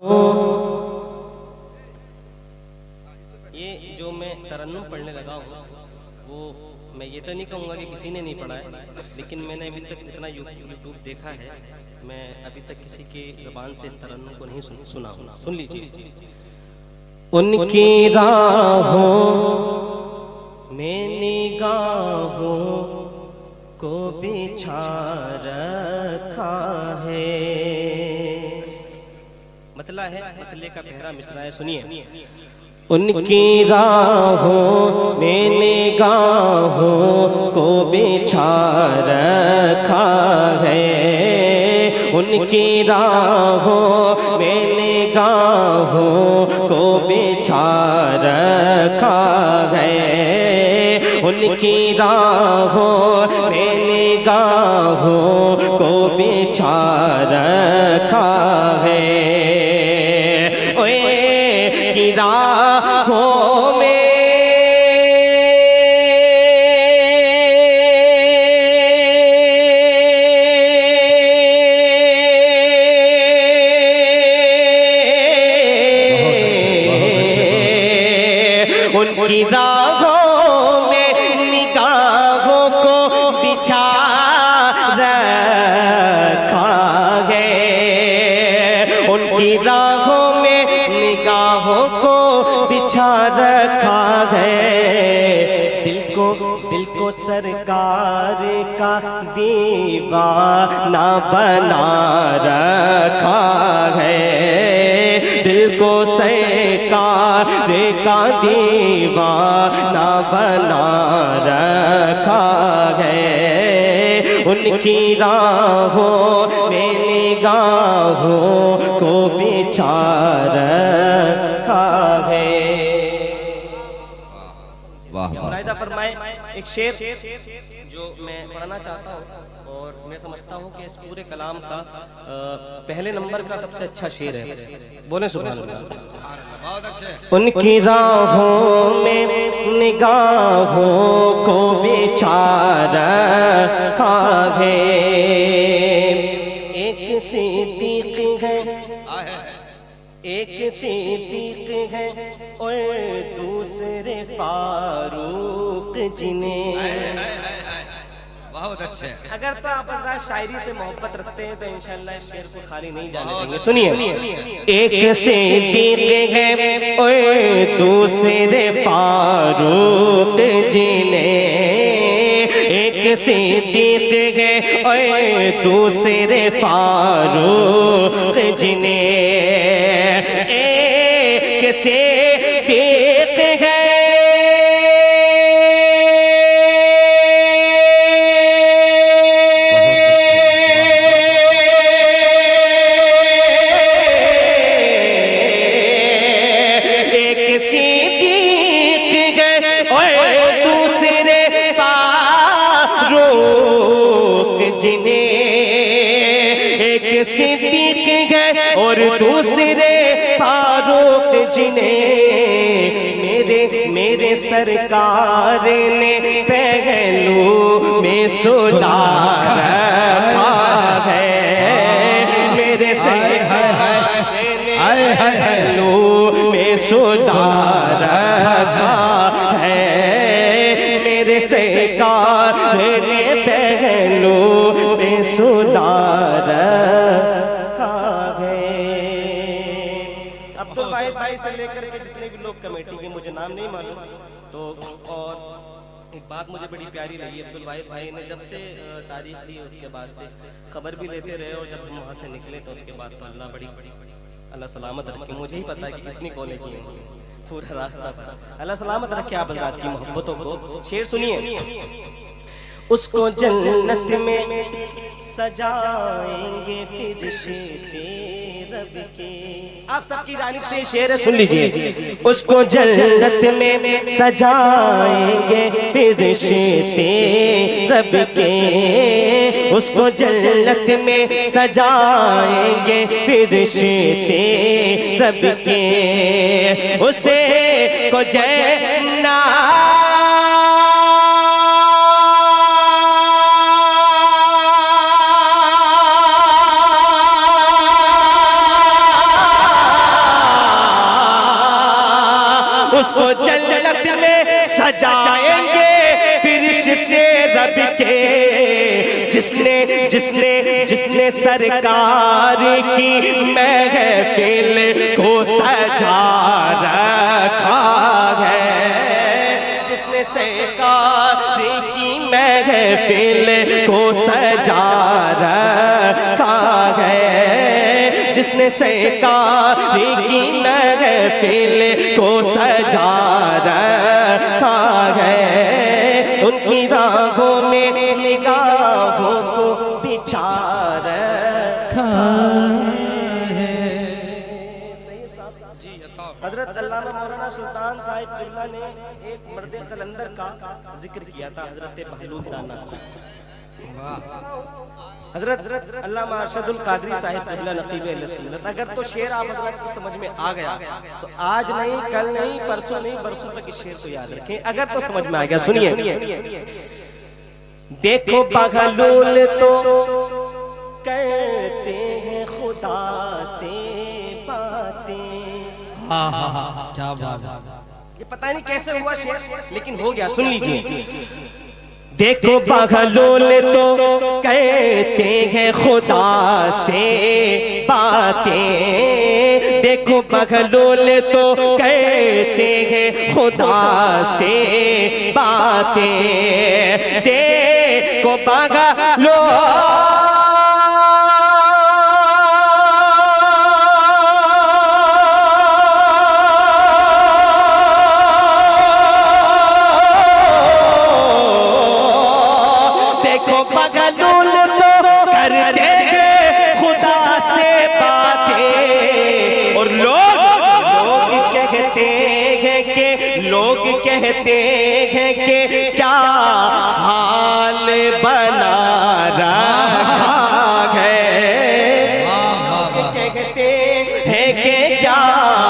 ये जो मैं तरन्नुम पढ़ने लगा हूँ वो मैं ये तो नहीं कहूँगा कि किसी ने नहीं पढ़ा है, लेकिन मैंने अभी तक जितना यूट्यूब देखा है मैं अभी तक किसी की ज़बान से इस तरन्नुम को नहीं सुना। सुन लीजिए। उनकी राहों में निगाहों को बिछा रखा है। मतला है, मतले का पहरा मिसरा है, सुनिए। उनकी राहों में निगाहों को बिछा रखा है। उनकी राहों में निगाहों को बिछा रखा है। उनकी राहों में निगाहों को बिछा रखा है। राहों में उनकी राहों में निगाहों को बिछा रखा है। उनकी राहों में निगाहों को बिछा रखा है। दिल को सरकार का दीवाना बना रखा है। दिल को सरकार का दीवाना बना रखा है। उनकी राहों में निगाहों को बिछा रखा है। मुलाहिजा फरमाए एक शेर जो मैं पढ़ना चाहता हूँ और मैं समझता हूँ कि इस पूरे कलाम का पहले नंबर का सबसे अच्छा शेर है। बोले सुभान अल्लाह। उनकी राहों में निगाहों को बिछा रखा है। एक सिद्दीक है, एक सिद्दीक है और दूसरे फारूक जिन्हें। बहुत अच्छे। अगर तो आप शायरी से मोहब्बत रखते हैं तो इंशाअल्लाह इस शेर को खाली नहीं जाने देंगे। सुनिए। एक सिद्दीक है और दूसरे फारूक जिन्हें। एक सिद्दीक है और दूसरे फारूक जिन्हें। एक सिद्दीक है सिद्दीक है और दूसरे फारूक जिन्हें। मेरे सरकार ने पहलू में सुला रखा है। मेरे सरकार ने पहलू में सुला रखा है। मेरे सरकार ने पहलू में सुला भाई से लेकर के जितने भी लोग कमेटी के, मुझे नाम नहीं मालूम तो। और एक बात मुझे बड़ी प्यारी लगी, अब्दुल वाहिद भाई ने जब से तारीख दी उसके बाद से खबर भी लेते रहे और जब हम वहाँ से निकले तो उसके बाद तो अल्लाह सलामत रखे। मुझे ही पता है कि कितनी कॉलेज की पूरा रास्ता अल्लाह सलामत रखे आप हज़रात की मोहब्बतों को। शेर सुनिए। उसको जन्नत में सजाएंगे फिरिश्ते रब के। आप सबकी जानिब से शेर है, सुन लीजिए। उसको जन्नत में सजाएंगे फिरिश्ते रब के। उसको जन्नत में सजाएंगे फिरिश्ते रब के। उसे को जन्नत उसको जन्नत में सजाएंगे फिरिश्ते रब के। जिसने जिसने जिसने सरकार की महफिल को सजा रखा है, जिसने सरकार की महफिल को सजा रखा है, जिसने सरकार की महफिल को सजा रखा है, उनकी राहों में निगाहों को बिछा रखा है। हजरत अल्लामा मौलाना सुल्तान साहिब किबला ने एक मर्द कलंदर का जिक्र किया था, हजरत बहलूल दाना। हजरत अल्लामा अरशदुल कादरी साहिब किबला नकीब अहले सुन्नत। अगर तो शेर आप हजरत की समझ में आ गया तो आज नहीं, कल नहीं, परसों नहीं, बरसों तक इस शेर को याद रखें। अगर तो समझ में आ गया सुनिए। देखो बहलूल तो करते हैं खुदा से बातें। क्या बात। ये पता नहीं कैसे हुआ शेर, लेकिन हो गया, सुन लीजिए। देखो बहलूल तो कहते हैं खुदा से बातें, देखो बहलूल तो कहते हैं खुदा से बातें, देखो बहलूल कहते हैं कि क्या हाल बना रखा है, कहते हैं कि क्या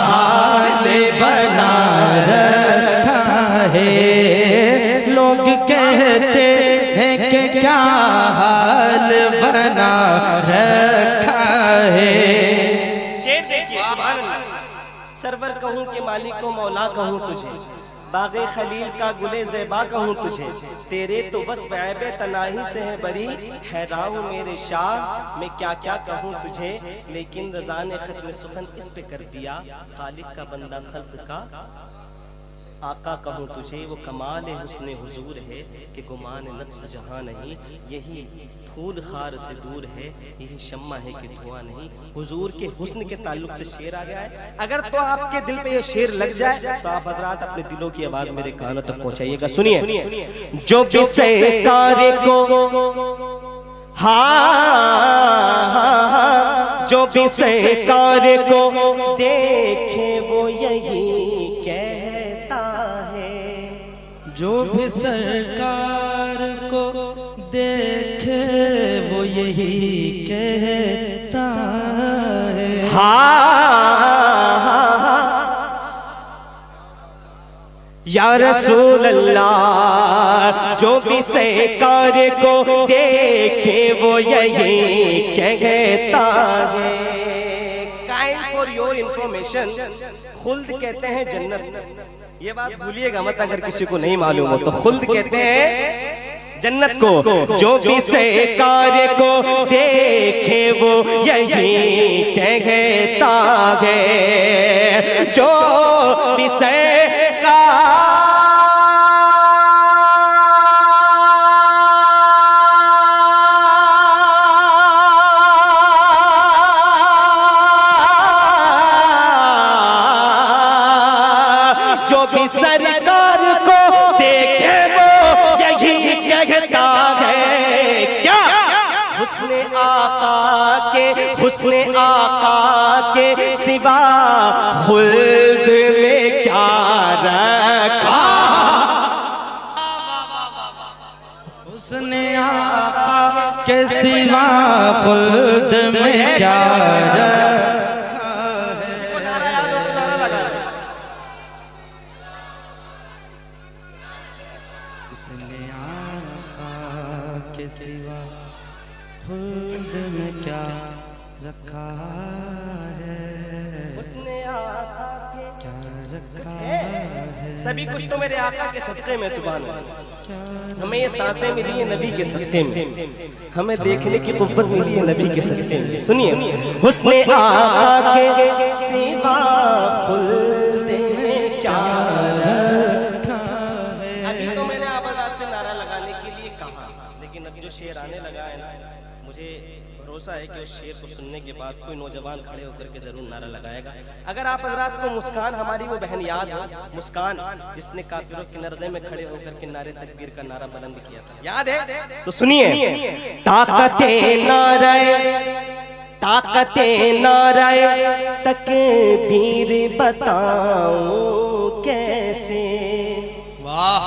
हाल बना रखा है, लोग कहते हैं कि क्या हाल बना रखा है। शेर देखिए, सुभान अल्लाह। सरवर कहूँ के मालिक को मौला कहूँ तुझे, बागे खलील का गुले ज़ेबा कहूँ तुझे, तेरे तो बस ऐबे तनाही से है बरी, हैरान हूँ मेरे शाह मैं क्या क्या कहूँ तुझे। लेकिन रज़ा ने खत्म सुखन इस पे कर दिया, खालिक का बंदा खल्क का आका कहूँ तुझे। वो कमाल हुस्ने हुजूर है कि गुमान नक्श जहाँ नहीं, यही फूल खार से दूर है, यही शम्मा है कि धुआं नहीं। हुजूर के हुस्न के ताल्लुक से शेर आ गया है। अगर तो आपके दिल पे ये शेर लग जाए तो आप हजरात अपने दिलों की आवाज मेरे कानों तक पहुंचाइएगा। सुनिए। जो भी सरकार को, हाँ, जो भी सरकार को देखे वो यही कहता है, जो भी सरकार को देखे वो यही कहता है। या रसूल अल्लाह, जो भी सरकार को देखे वो यही कहता है। काइंड फॉर योर इंफॉर्मेशन, खुल्द कहते हैं जन्नत। ये बात भूलिएगा मत, अगर किसी को नहीं मालूम हो तो। खुल्द कहते हैं जन्नत को, जो भी सरकार को देखे वो यही कहता है। जो भी सरकार को देखे वो यही कहता है। क्या हुस्ने आका के, हुस्ने आका के सिवा खुल्द में क्या रखा, हुस्ने आका के सिवा खुल्द में क्या रखा। उसने आका के सिवा खुद में क्या रखा है, उसने आका के क्या रखा है। सभी कुछ तो मेरे आका के सदक़े में, सुभान अल्लाह। हमें ये सांसें मिली है नबी के सदक़े में, हमें देखने की कुव्वत मिली है नबी के सदक़े में। सुनिए, हुस्ने आका के सिवा खुल्द में क्या रखा है। अभी तो मैंने आवाज़ से नारा लगाने के लिए कहा, लेकिन अब जो शेर आने लगा है ना, मुझे भरोसा है कि उस शेर को सुनने के बाद कोई नौजवान खड़े होकर के जरूर नारा लगाएगा। अगर आप हज़रात को मुस्कान, हमारी वो बहन याद हो, मुस्कान जिसने काफिरों के नरदे में खड़े होकर के नारे तकबीर का नारा बुलंद किया था, याद है? तो सुनिए, ताकते नारे तकबीर बताऊं कैसे। वाह,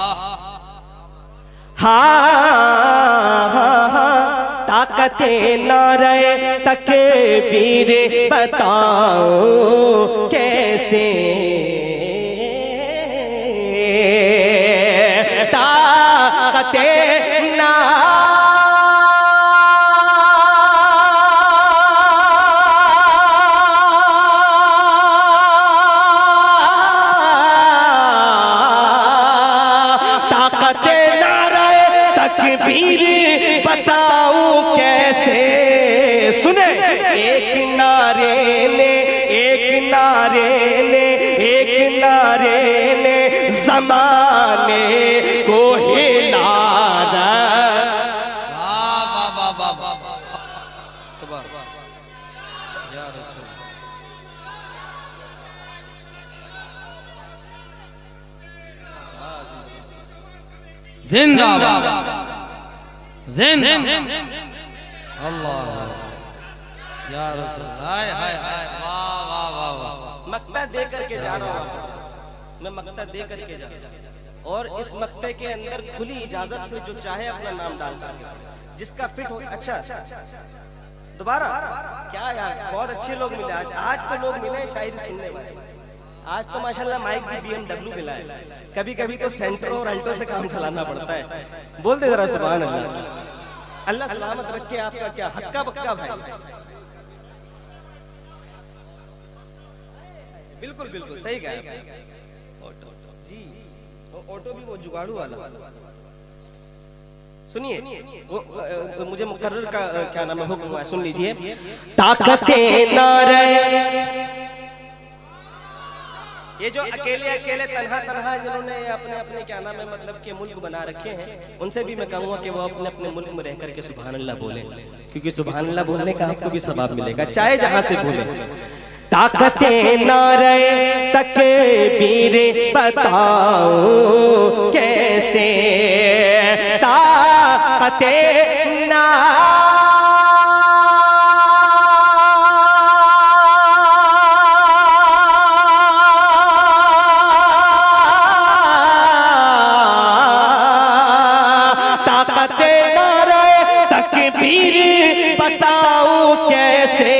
ताकते नारे तकबीर बताऊं कैसे, ताकते तकबीर बताऊं कैसे। सुने, एक नारे ने ज़माने को हिला जिंदाबाद, जिंदाबाद, अल्लाह या रसूल, हाय हाय हाय, वाह वाह वाह वाह। मक्ता दे करके जा रहा हूँ मैं, मक्ता दे करके जा रहा हूँ, और इस मक्ते के अंदर खुली इजाजत है, जो चाहे अपना नाम डाल कर, जिसका फिट हो। अच्छा, दोबारा क्या यार, बहुत अच्छे लोग मिले आज तो लोग मिले शायरी सुनने वाले। आज तो माशाल्लाह माइक भी BMW मिला है, कभी कभी तो सेंटरो और अल्टो से काम चलाना पड़ता है। बोल दे जरा सुभान अल्लाह। अल्लाह सलामत रखे आपका क्या हक्का बक्का भाई। बिल्कुल बिल्कुल सही कहा जी, ऑटो भी वो जुगाड़ू वाला। सुनिए, वो मुझे मुकर्रर का क्या नाम है हुक्म हुआ, सुन लीजिए। ताकते नारे, ये जो अकेले तन्हा जिन्होंने अपने अपने क्या नाम है मतलब के मुल्क बना रखे हैं, उनसे भी मैं कहूँगा कि वो अपने अपने मुल्क में रह करके सुभान अल्लाह बोले, क्योंकि सुभान अल्लाह बोलने का आपको भी सवाब मिलेगा, चाहे जहां से बोले। ताकते नारे तकबीर बताऊं कैसे, ताकते बताऊं कैसे।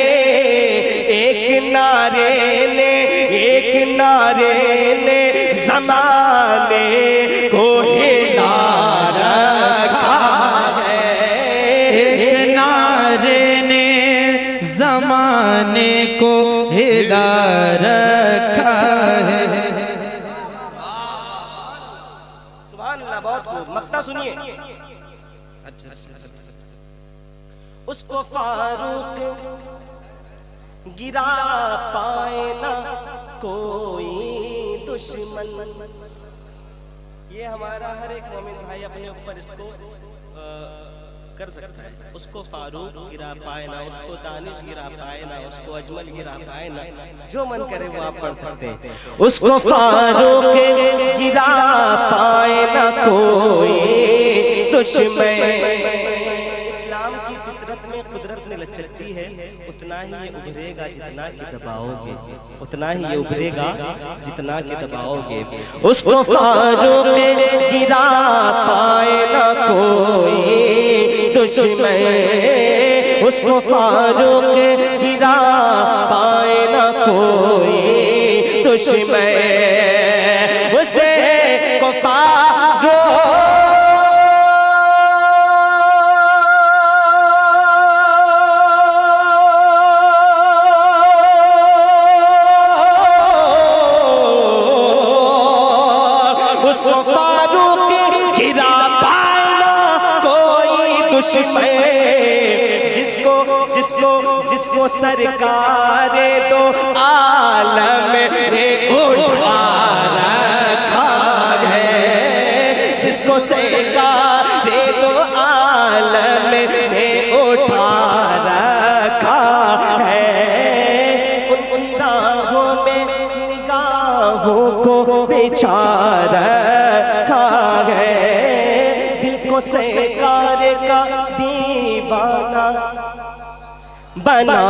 एक नारे ने ज़माने को हिला रखा है। एक नारे ने ज़माने को हिला रखा है। सुभान अल्लाह, बहुत खूब। मक्ता सुनिए। उसको फारूक गिरा पाए ना कोई दुश्मन। ये हमारा हर एक मोमिन भाई अपने ऊपर इसको कर सकता है। उसको फारूक गिरा पाए ना, उसको दानिश गिरा पाए ना, उसको अजमल गिरा पाए ना, जो मन करे वो आप पढ़ सकते हैं। उसको फारूक गिरा पाए ना कोई दुश्मन। इस्लाम की फितरत में कुदरत ने लचकती है, उतना ही ये उभरेगा जितना कि दबाओगे, उतना ही ये उभरेगा जितना कि दबाओगे। उसको फारूक गिरा पाए ना कोई दुश्मन, उसको फारूक गिरा पाए ना कोई दुश्मन। उसे को फारूक जोश में, जिसको जिसको जिसको सरकार दो आलम ने उठा रखा है, जिसको सरकार दो आलम ने उठा रखा है, उनकी राहों में निगाहों को बिछा रखा है, दिल को सरकार का दीवाना बना